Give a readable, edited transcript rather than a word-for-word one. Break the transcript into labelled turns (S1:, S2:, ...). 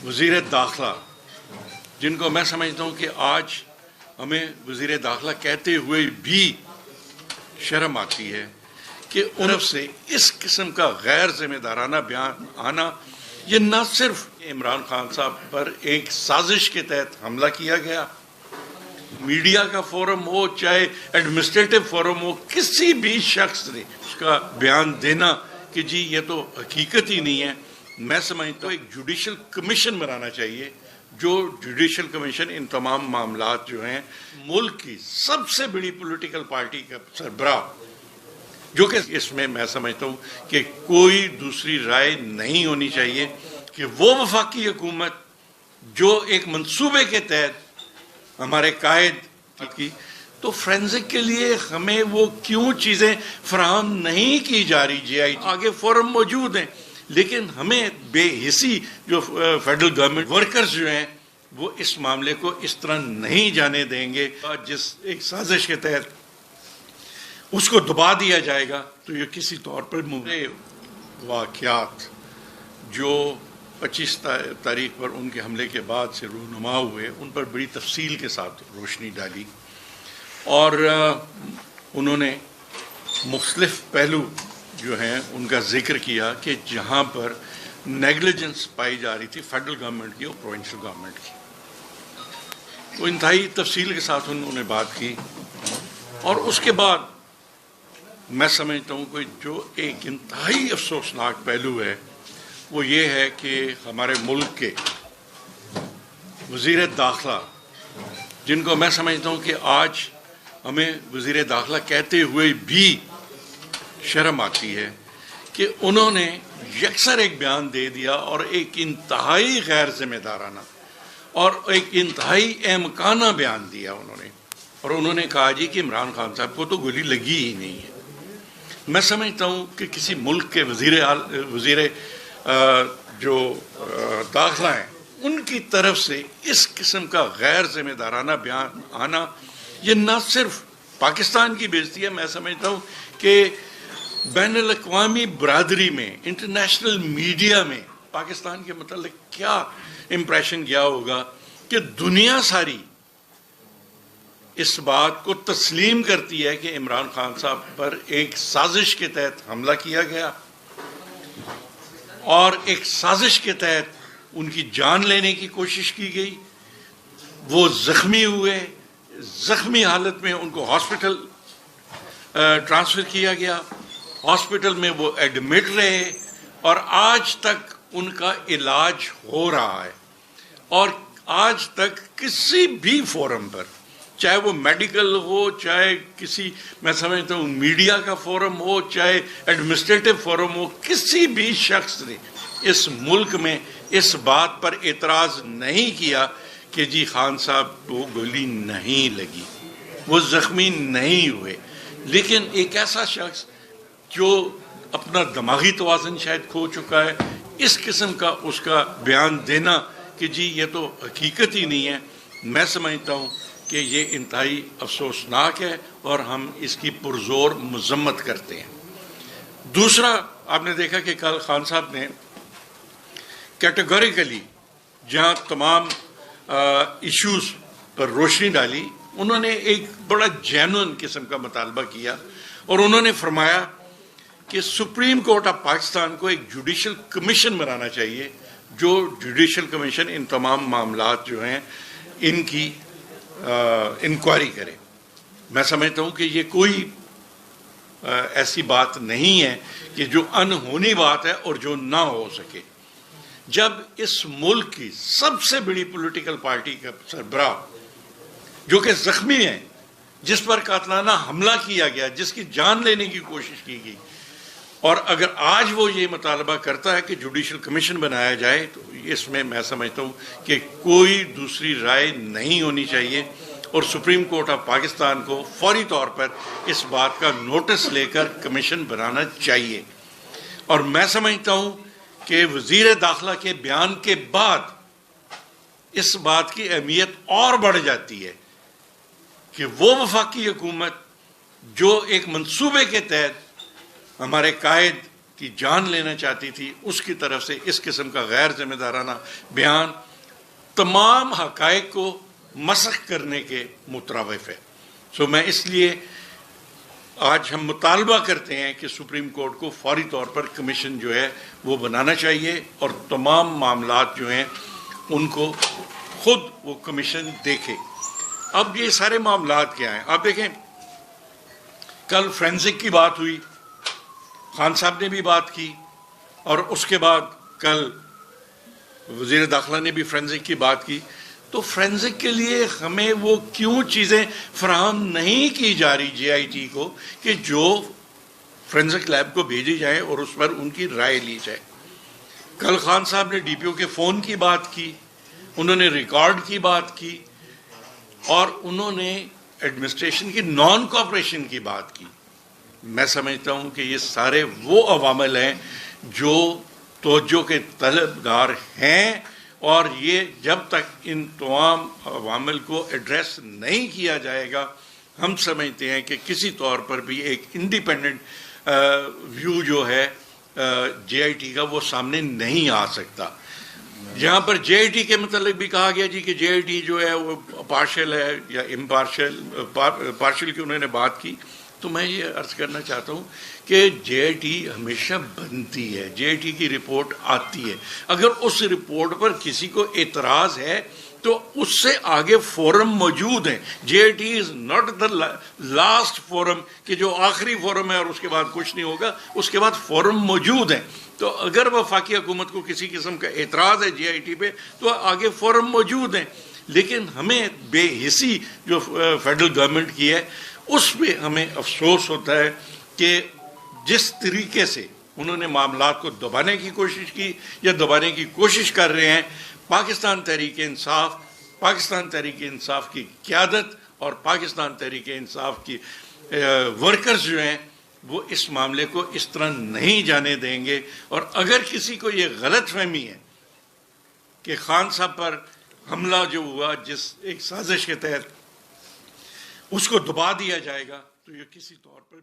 S1: وزیر داخلہ جن کو میں سمجھتا ہوں کہ آج ہمیں وزیر داخلہ کہتے ہوئے بھی شرم آتی ہے کہ ان طرف سے اس قسم کا غیر ذمہ دارانہ بیان آنا، یہ نہ صرف عمران خان صاحب پر ایک سازش کے تحت حملہ کیا گیا، میڈیا کا فورم ہو چاہے ایڈمنسٹریٹو فورم ہو، کسی بھی شخص نے اس کا بیان دینا کہ جی یہ تو حقیقت ہی نہیں ہے، میں سمجھتا ہوں ایک جوڈیشل کمیشن بنانا چاہیے، جو جوڈیشل کمیشن ان تمام معاملات جو ہیں ملک کی سب سے بڑی پولیٹیکل پارٹی کا سربراہ، جو کہ اس میں میں سمجھتا ہوں کہ کوئی دوسری رائے نہیں ہونی چاہیے کہ وہ وفاقی حکومت جو ایک منصوبے کے تحت ہمارے قائد کی، تو فرینزک کے لیے ہمیں وہ کیوں چیزیں فراہم نہیں کی جا رہی، جی آئی آگے فورم موجود ہیں، لیکن ہمیں بے حسی جو فیڈرل گورنمنٹ ورکرز جو ہیں وہ اس معاملے کو اس طرح نہیں جانے دیں گے، جس ایک سازش کے تحت اس کو دبا دیا جائے گا، تو یہ کسی طور پر واقعات جو 25 تاریخ پر ان کے حملے کے بعد سے رونما ہوئے، ان پر بڑی تفصیل کے ساتھ روشنی ڈالی، اور انہوں نے مختلف پہلو جو ہیں ان کا ذکر کیا کہ جہاں پر نیگلیجنس پائی جا رہی تھی فیڈرل گورنمنٹ کی اور پروونشل گورنمنٹ کی، تو انتہائی تفصیل کے ساتھ انہوں نے بات کی، اور اس کے بعد میں سمجھتا ہوں کہ جو ایک انتہائی افسوسناک پہلو ہے وہ یہ ہے کہ ہمارے ملک کے وزیر داخلہ جن کو میں سمجھتا ہوں کہ آج ہمیں وزیر داخلہ کہتے ہوئے بھی شرم آتی ہے کہ انہوں نے یکسر ایک بیان دے دیا اور ایک انتہائی غیر ذمہ دارانہ اور ایک انتہائی احمقانہ بیان دیا انہوں نے کہا جی کہ عمران خان صاحب کو تو گولی لگی ہی نہیں ہے۔ میں سمجھتا ہوں کہ کسی ملک کے وزیر جو داخلہ ہیں ان کی طرف سے اس قسم کا غیر ذمہ دارانہ بیان آنا، یہ نہ صرف پاکستان کی بے عزتی ہے، میں سمجھتا ہوں کہ بین الاقوامی برادری میں، انٹرنیشنل میڈیا میں پاکستان کے متعلق کیا امپریشن گیا ہوگا کہ دنیا ساری اس بات کو تسلیم کرتی ہے کہ عمران خان صاحب پر ایک سازش کے تحت حملہ کیا گیا اور ایک سازش کے تحت ان کی جان لینے کی کوشش کی گئی، وہ زخمی ہوئے، زخمی حالت میں ان کو ہاسپٹل ٹرانسفر کیا گیا، ہاسپٹل میں وہ ایڈمٹ رہے اور آج تک ان کا علاج ہو رہا ہے، اور آج تک کسی بھی فورم پر، چاہے وہ میڈیکل ہو، چاہے کسی میں سمجھتا ہوں میڈیا کا فورم ہو، چاہے ایڈمنسٹریٹو فورم ہو، کسی بھی شخص نے اس ملک میں اس بات پر اعتراض نہیں کیا کہ جی خان صاحب کو گولی نہیں لگی، وہ زخمی نہیں ہوئے، لیکن ایک ایسا شخص جو اپنا دماغی توازن شاید کھو چکا ہے، اس قسم کا اس کا بیان دینا کہ جی یہ تو حقیقت ہی نہیں ہے، میں سمجھتا ہوں کہ یہ انتہائی افسوسناک ہے اور ہم اس کی پرزور مذمت کرتے ہیں۔ دوسرا، آپ نے دیکھا کہ کل خان صاحب نے کیٹیگوریکلی جہاں تمام ایشوز پر روشنی ڈالی، انہوں نے ایک بڑا جینوئن قسم کا مطالبہ کیا، اور انہوں نے فرمایا کہ سپریم کورٹ آف پاکستان کو ایک جوڈیشل کمیشن بنانا چاہیے، جو جوڈیشل کمیشن ان تمام معاملات جو ہیں ان کی انکوائری کرے۔ میں سمجھتا ہوں کہ یہ کوئی ایسی بات نہیں ہے کہ جو انہونی بات ہے اور جو نہ ہو سکے۔ جب اس ملک کی سب سے بڑی پولیٹیکل پارٹی کا سربراہ جو کہ زخمی ہے، جس پر قاتلانہ حملہ کیا گیا، جس کی جان لینے کی کوشش کی گئی، اور اگر آج وہ یہ مطالبہ کرتا ہے کہ جوڈیشل کمیشن بنایا جائے، تو اس میں میں سمجھتا ہوں کہ کوئی دوسری رائے نہیں ہونی چاہیے، اور سپریم کورٹ آف پاکستان کو فوری طور پر اس بات کا نوٹس لے کر کمیشن بنانا چاہیے۔ اور میں سمجھتا ہوں کہ وزیر داخلہ کے بیان کے بعد اس بات کی اہمیت اور بڑھ جاتی ہے کہ وہ وفاقی حکومت جو ایک منصوبے کے تحت ہمارے قائد کی جان لینا چاہتی تھی، اس کی طرف سے اس قسم کا غیر ذمہ دارانہ بیان تمام حقائق کو مسخ کرنے کے مترادف ہے۔ میں اس لیے آج ہم مطالبہ کرتے ہیں کہ سپریم کورٹ کو فوری طور پر کمیشن جو ہے وہ بنانا چاہیے، اور تمام معاملات جو ہیں ان کو خود وہ کمیشن دیکھے۔ اب یہ سارے معاملات کیا ہیں؟ آپ دیکھیں، کل فرینزک کی بات ہوئی، خان صاحب نے بھی بات کی، اور اس کے بعد کل وزیر داخلہ نے بھی فرینزک کی بات کی۔ تو فرینزک کے لیے ہمیں وہ کیوں چیزیں فراہم نہیں کی جا رہی جے آئی ٹی کو کہ جو فرینزک لیب کو بھیجی جائے اور اس پر ان کی رائے لی جائے؟ کل خان صاحب نے ڈی پی او کے فون کی بات کی، انہوں نے ریکارڈ کی بات کی، اور انہوں نے ایڈمنسٹریشن کی نان کوآپریشن کی بات کی۔ میں سمجھتا ہوں کہ یہ سارے وہ عوامل ہیں جو توجہ کے طلبگار ہیں، اور یہ جب تک ان تمام عوامل کو ایڈریس نہیں کیا جائے گا، ہم سمجھتے ہیں کہ کسی طور پر بھی ایک انڈیپینڈنٹ ویو جو ہے جے آئی ٹی کا وہ سامنے نہیں آ سکتا۔ یہاں پر جے آئی ٹی کے متعلق بھی کہا گیا جی کہ جے آئی ٹی جو ہے وہ پارشل ہے یا پارشل کی انہوں نے بات کی۔ تو میں یہ عرض کرنا چاہتا ہوں کہ جے آئی ٹی ہمیشہ بنتی ہے، جے آئی ٹی کی رپورٹ آتی ہے، اگر اس رپورٹ پر کسی کو اعتراض ہے تو اس سے آگے فورم موجود ہیں۔ J I T is not the last forum کہ جو آخری فورم ہے اور اس کے بعد کچھ نہیں ہوگا، اس کے بعد فورم موجود ہیں۔ تو اگر وفاقی حکومت کو کسی قسم کا اعتراض ہے جے آئی ٹی پہ تو آگے فورم موجود ہیں، لیکن ہمیں بے حسی جو فیڈرل گورنمنٹ کی ہے اس پہ ہمیں افسوس ہوتا ہے کہ جس طریقے سے انہوں نے معاملات کو دبانے کی کوشش کی یا دبانے کی کوشش کر رہے ہیں، پاکستان تحریک انصاف کی قیادت اور پاکستان تحریک انصاف کی ورکرز جو ہیں وہ اس معاملے کو اس طرح نہیں جانے دیں گے۔ اور اگر کسی کو یہ غلط فہمی ہے کہ خان صاحب پر حملہ جو ہوا جس ایک سازش کے تحت اس کو دبا دیا جائے گا، تو یہ کسی طور پر